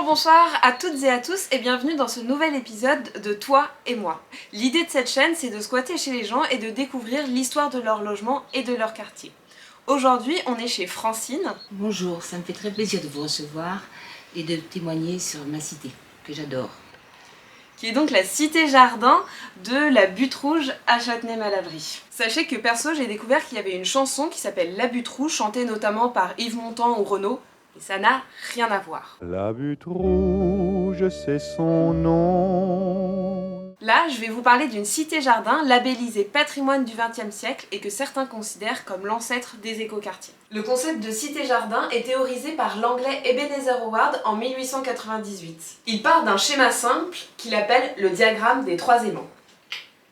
Bonjour, bonsoir à toutes et à tous et bienvenue dans ce nouvel épisode de Toi et moi. L'idée de cette chaîne, c'est de squatter chez les gens et de découvrir l'histoire de leur logement et de leur quartier. Aujourd'hui, on est chez Francine. Bonjour, ça me fait très plaisir de vous recevoir et de témoigner sur ma cité, que j'adore. Qui est donc la cité jardin de la Butte Rouge à Châtenay-Malabry. Sachez que perso, j'ai découvert qu'il y avait une chanson qui s'appelle La Butte Rouge, chantée notamment par Yves Montand ou Renaud. Et ça n'a rien à voir. La Butte Rouge, c'est son nom. Là, je vais vous parler d'une cité-jardin labellisée patrimoine du XXe siècle et que certains considèrent comme l'ancêtre des écoquartiers. Le concept de cité-jardin est théorisé par l'anglais Ebenezer Howard en 1898. Il part d'un schéma simple qu'il appelle le diagramme des trois aimants.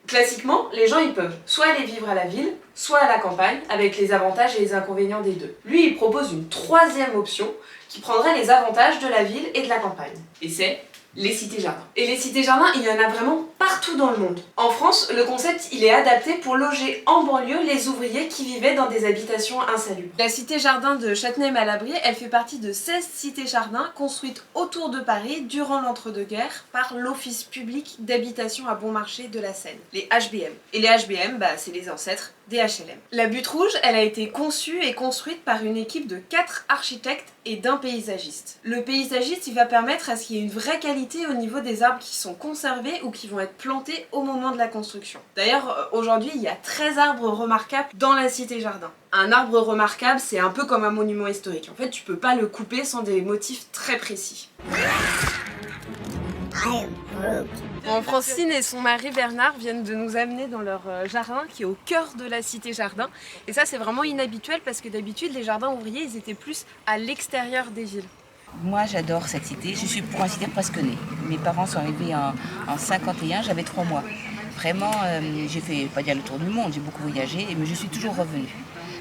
Classiquement, les gens ils peuvent soit aller vivre à la ville, soit à la campagne, avec les avantages et les inconvénients des deux. Lui, il propose une troisième option qui prendrait les avantages de la ville et de la campagne. Et c'est les cités-jardins. Et les cités-jardins, il y en a vraiment partout dans le monde. En France, le concept, il est adapté pour loger en banlieue les ouvriers qui vivaient dans des habitations insalubres. La cité-jardin de Châtenay-Malabry, elle fait partie de 16 cités-jardins construites autour de Paris durant l'entre-deux-guerres par l'Office public d'habitation à bon marché de la Seine, les HBM. Et les HBM, c'est les ancêtres des HLM. La Butte Rouge, elle a été conçue et construite par une équipe de 4 architectes et d'un paysagiste. Le paysagiste, il va permettre à ce qu'il y ait une vraie qualité au niveau des arbres qui sont conservés ou qui vont être plantés au moment de la construction. D'ailleurs, aujourd'hui, il y a 13 arbres remarquables dans la cité-jardin. Un arbre remarquable, c'est un peu comme un monument historique. En fait, tu peux pas le couper sans des motifs très précis. Bon, Francine et son mari Bernard viennent de nous amener dans leur jardin qui est au cœur de la cité-jardin. Et ça, c'est vraiment inhabituel parce que d'habitude, les jardins ouvriers, ils étaient plus à l'extérieur des villes. Moi, j'adore cette cité. Je suis pour ainsi dire presque née. Mes parents sont arrivés en 51, j'avais 3 mois. Vraiment, j'ai fait, pas dire le tour du monde, j'ai beaucoup voyagé, mais je suis toujours revenue.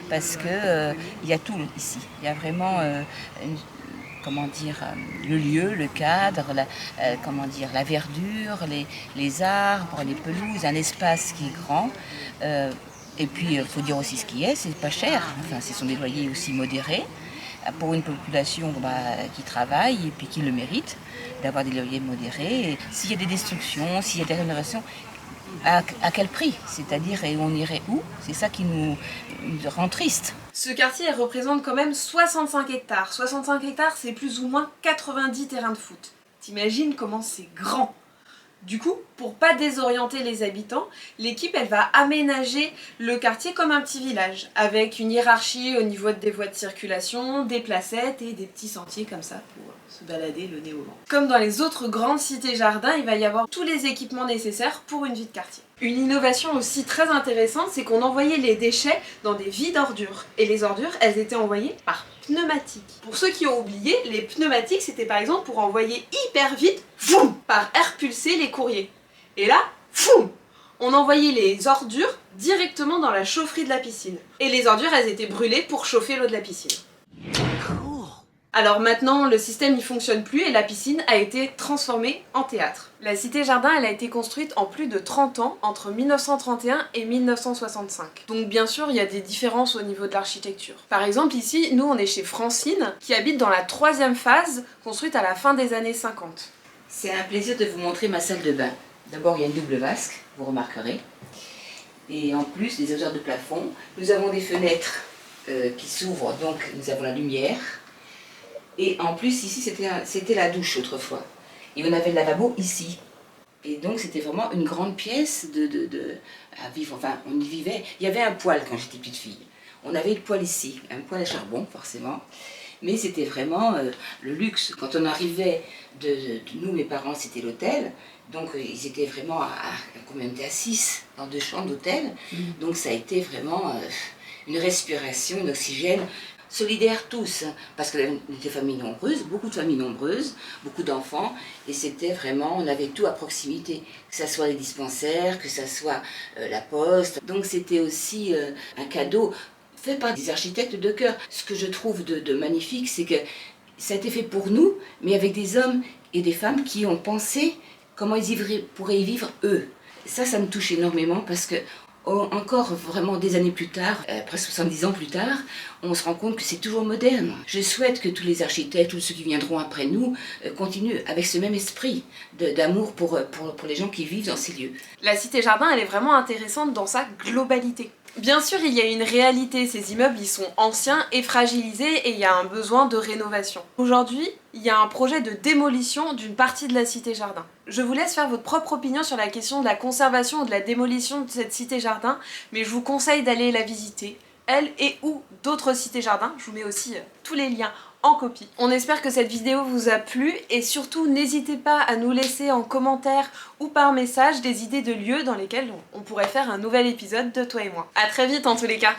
Parce que il y a tout ici. Il y a vraiment le lieu, le cadre, la verdure, les arbres, les pelouses, un espace qui est grand. Et puis, il faut dire aussi ce qui est, c'est pas cher. Enfin, ce sont des loyers aussi modérés pour une population qui travaille et puis qui le mérite, d'avoir des loyers modérés. S'il y a des destructions, s'il y a des rénovations, à quel prix? C'est-à-dire, et on irait où? C'est ça qui nous rend triste. Ce quartier représente quand même 65 hectares. 65 hectares, c'est plus ou moins 90 terrains de foot. T'imagines comment c'est grand? Du coup, pour pas désorienter les habitants, l'équipe elle va aménager le quartier comme un petit village, avec une hiérarchie au niveau des voies de circulation, des placettes et des petits sentiers comme ça pour se balader le nez au vent. Comme dans les autres grandes cités-jardins, il va y avoir tous les équipements nécessaires pour une vie de quartier. Une innovation aussi très intéressante, c'est qu'on envoyait les déchets dans des vides ordures. Et les ordures, elles étaient envoyées par pneumatique. Pour ceux qui ont oublié, les pneumatiques, c'était par exemple pour envoyer hyper vite, foum, par air pulsé, les courriers. Et là, foum, on envoyait les ordures directement dans la chaufferie de la piscine. Et les ordures, elles étaient brûlées pour chauffer l'eau de la piscine. Alors maintenant, le système n'y fonctionne plus et la piscine a été transformée en théâtre. La cité-jardin, elle a été construite en plus de 30 ans, entre 1931 et 1965. Donc bien sûr, il y a des différences au niveau de l'architecture. Par exemple, ici, nous, on est chez Francine, qui habite dans la 3e phase, construite à la fin des années 50. C'est un plaisir de vous montrer ma salle de bain. D'abord, il y a une double vasque, vous remarquerez. Et en plus, des hauteurs de plafond. Nous avons des fenêtres qui s'ouvrent, donc nous avons la lumière. Et en plus, ici, c'était la douche autrefois. Et on avait le lavabo ici. Et donc, c'était vraiment une grande pièce à vivre. Enfin, on y vivait. Il y avait un poêle quand j'étais petite fille. On avait le poêle ici, un poêle à charbon, forcément. Mais c'était vraiment le luxe. Quand on arrivait nous, mes parents, c'était l'hôtel. Donc, ils étaient vraiment combien on était à 6 dans 2 chambres d'hôtel. Donc, ça a été vraiment une respiration, un oxygène. Solidaires tous, parce que des familles nombreuses, beaucoup de familles nombreuses, beaucoup d'enfants, et c'était vraiment, on avait tout à proximité, que ce soit les dispensaires, que ce soit la poste. Donc c'était aussi un cadeau fait par des architectes de cœur. Ce que je trouve de magnifique, c'est que ça a été fait pour nous, mais avec des hommes et des femmes qui ont pensé comment ils pourraient y vivre eux. Ça me touche énormément parce que Encore vraiment des années plus tard, presque 70 ans plus tard, on se rend compte que c'est toujours moderne. Je souhaite que tous les architectes, tous ceux qui viendront après nous, continuent avec ce même esprit d'amour pour les gens qui vivent dans ces lieux. La Cité Jardin, elle est vraiment intéressante dans sa globalité. Bien sûr, il y a une réalité, ces immeubles ils sont anciens et fragilisés et il y a un besoin de rénovation. Aujourd'hui, il y a un projet de démolition d'une partie de la Cité Jardin. Je vous laisse faire votre propre opinion sur la question de la conservation ou de la démolition de cette Cité Jardin, mais je vous conseille d'aller la visiter, elle et ou d'autres cités jardins. Je vous mets aussi tous les liens en copie. On espère que cette vidéo vous a plu et surtout n'hésitez pas à nous laisser en commentaire ou par message des idées de lieux dans lesquels on pourrait faire un nouvel épisode de Toi et moi. A très vite en tous les cas.